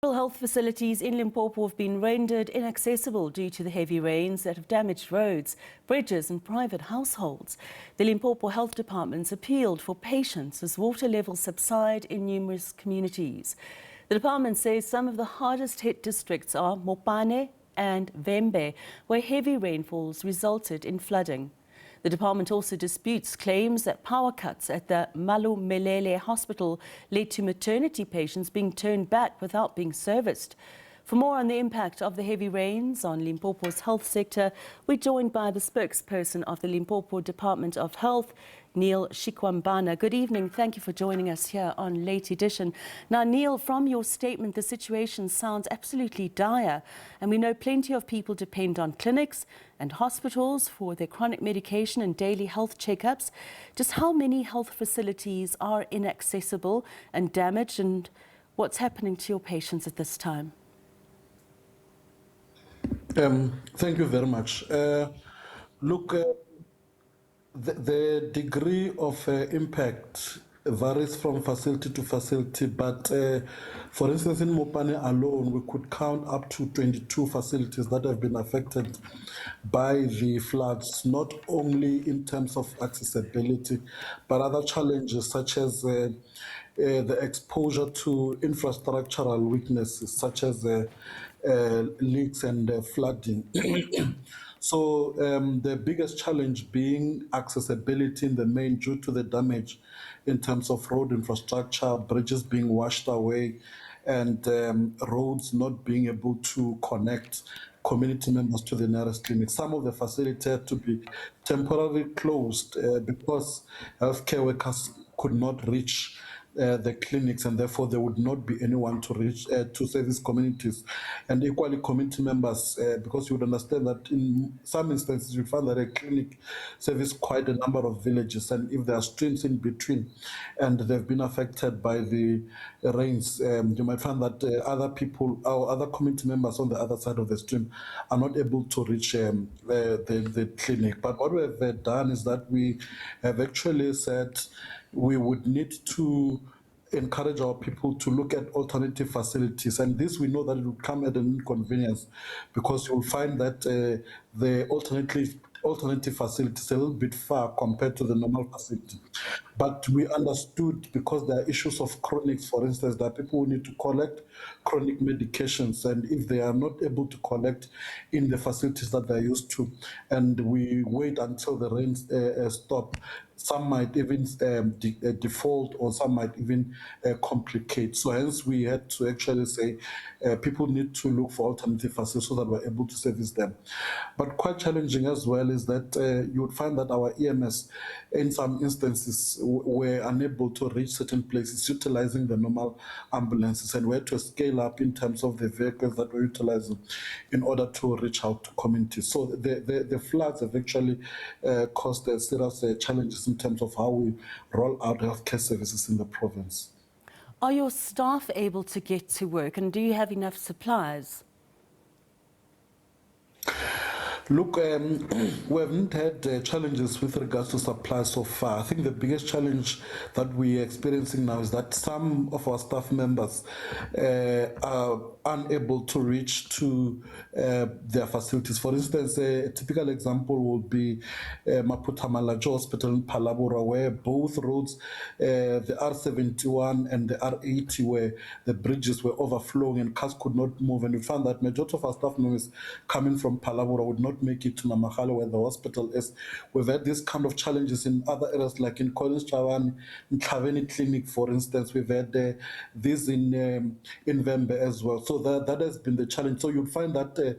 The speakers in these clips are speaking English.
Several health facilities in Limpopo have been rendered inaccessible due to the heavy rains that have damaged roads, bridges and private households. The Limpopo Health Department appealed for patience as water levels subside in numerous communities. The department says some of the hardest hit districts are Mopani and Vhembe, where heavy rainfalls resulted in flooding. The department also disputes claims that power cuts at the Malamulele hospital led to maternity patients being turned back without being serviced. For more on the impact of the heavy rains on Limpopo's health sector, we're joined by the spokesperson of the Limpopo Department of Health, Neil Shikwambana. Good evening. Thank you for joining us here on Late Edition. Now, Neil, from your statement, the situation sounds absolutely dire, and we know plenty of people depend on clinics and hospitals for their chronic medication and daily health checkups. Just how many health facilities are inaccessible and damaged, and what's happening to your patients at this time? Thank you very much. Look, the degree of impact varies from facility to facility, but for instance, in Mopani alone, we could count up to 22 facilities that have been affected by the floods, not only in terms of accessibility, but other challenges such as the exposure to infrastructural weaknesses, such as leaks and flooding. So the biggest challenge being accessibility in the main due to the damage in terms of road infrastructure, bridges being washed away, and roads not being able to connect community members to the nearest clinic. Some of the facilities had to be temporarily closed because healthcare workers could not reach the clinics, and therefore there would not be anyone to reach to service communities. And equally community members, because you would understand that in some instances you find that a clinic services quite a number of villages, and if there are streams in between and they've been affected by the rains, you might find that other people or other community members on the other side of the stream are not able to reach the clinic. But what we have done is that we have actually said we would need to encourage our people to look at alternative facilities, and this we know that it will come at an inconvenience, because you'll find that the alternative facility is a little bit far compared to the normal facility. But we understood, because there are issues of chronics, for instance, that people will need to collect chronic medications, and if they are not able to collect in the facilities that they're used to, and we wait until the rains stop, some might even default, or some might even complicate. So hence we had to actually say people need to look for alternative facilities so that we're able to service them. But quite challenging as well is that you would find that our EMS in some instances were unable to reach certain places utilizing the normal ambulances, and we had to scale up in terms of the vehicles that we're utilizing in order to reach out to communities. So the floods have actually caused serious challenges in terms of how we roll out healthcare services in the province. Are your staff able to get to work, and do you have enough supplies? Look, we haven't had challenges with regards to supply so far. I think the biggest challenge that we're experiencing now is that some of our staff members are unable to reach to their facilities. For instance, a typical example would be Malajo Hospital in Palabora, where both roads, the R71 and the R80, where the bridges were overflowing and cars could not move. And we found that majority of our staff members coming from Palabora would not make it to Namahalo, where the hospital is. We've had these kind of challenges in other areas, like in Collins Chavan, in Klaveni Clinic, for instance. We've had this in Vhembe as well. So that has been the challenge. So you'll find that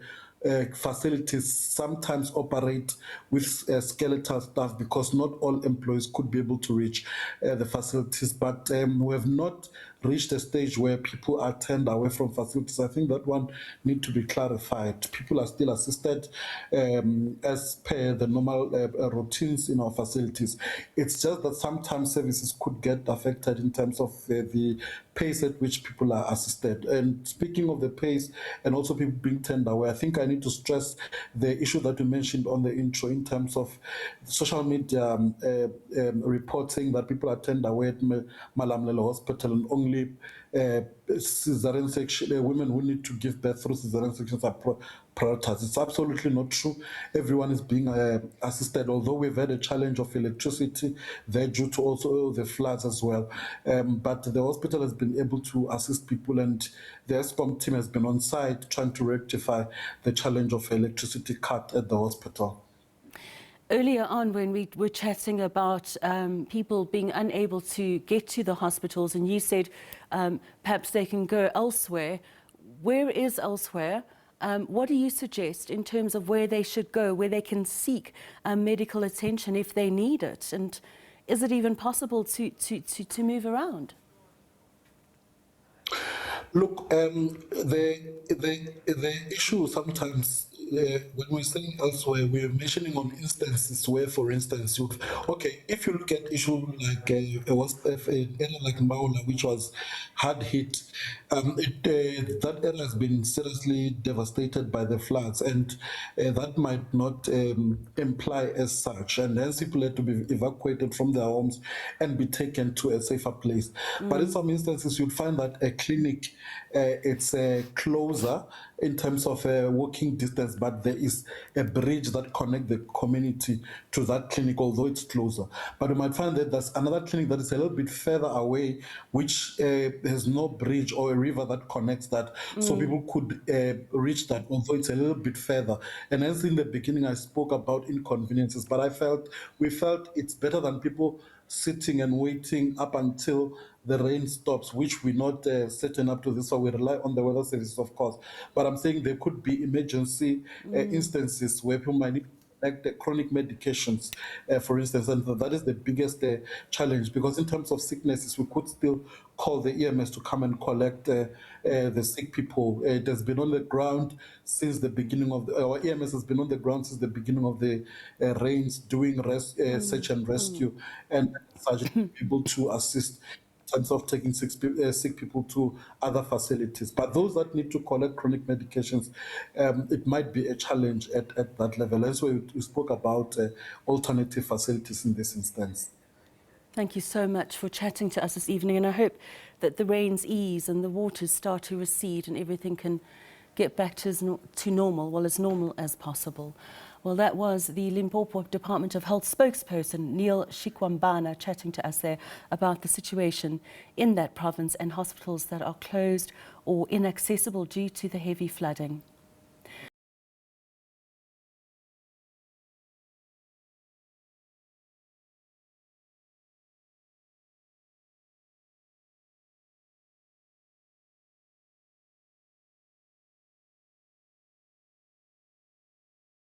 facilities sometimes operate with skeletal staff, because not all employees could be able to reach the facilities. But we have not reached a stage where people are turned away from facilities. I think that one need to be clarified. People are still assisted as per the normal routines in our facilities. It's just that sometimes services could get affected in terms of the pace at which people are assisted. And speaking of the pace and also people being turned away, I think I need to stress the issue that you mentioned on the intro in terms of social media reporting that people are turned away at Malamulele Hospital, and only cesarean section, women who need to give birth through cesarean sections are prioritized. It's absolutely not true. Everyone is being assisted, although we've had a challenge of electricity there due to also the floods as well. But the hospital has been able to assist people, and the ESCOM team has been on site trying to rectify the challenge of electricity cut at the hospital. Earlier on, when we were chatting about people being unable to get to the hospitals, and you said perhaps they can go elsewhere. Where is elsewhere? What do you suggest in terms of where they should go, where they can seek medical attention if they need it? And is it even possible to move around? Look, the issue sometimes when we're saying elsewhere, we're mentioning on instances where, for instance, if you look at issue like an area like Maula, which was hard hit, that area has been seriously devastated by the floods, and that might not imply as such, and hence people had to be evacuated from their homes and be taken to a safer place. But in some instances, you'd find that a clinic it's closer in terms of walking distance, but there is a bridge that connects the community to that clinic, although it's closer. But you might find that there's another clinic that is a little bit further away, which has no bridge or a river that connects that, so people could reach that, although it's a little bit further. And as in the beginning, I spoke about inconveniences, but we felt it's better than people sitting and waiting up until the rain stops, which we're not certain up to this, so we rely on the weather services, of course. But I'm saying there could be emergency instances where people might need like the chronic medications, for instance, and that is the biggest challenge, because in terms of sicknesses, we could still call the EMS to come and collect the sick people. It has been on the ground since the beginning of our EMS has been on the ground since the beginning of the rains, doing search and rescue, and able to assist in terms of taking sick people to other facilities. But those that need to collect chronic medications, it might be a challenge at that level. That's why we spoke about alternative facilities in this instance. Thank you so much for chatting to us this evening, and I hope that the rains ease and the waters start to recede and everything can get back to normal, well, as normal as possible. Well, that was the Limpopo Department of Health spokesperson, Neil Shikwambana, chatting to us there about the situation in that province and hospitals that are closed or inaccessible due to the heavy flooding.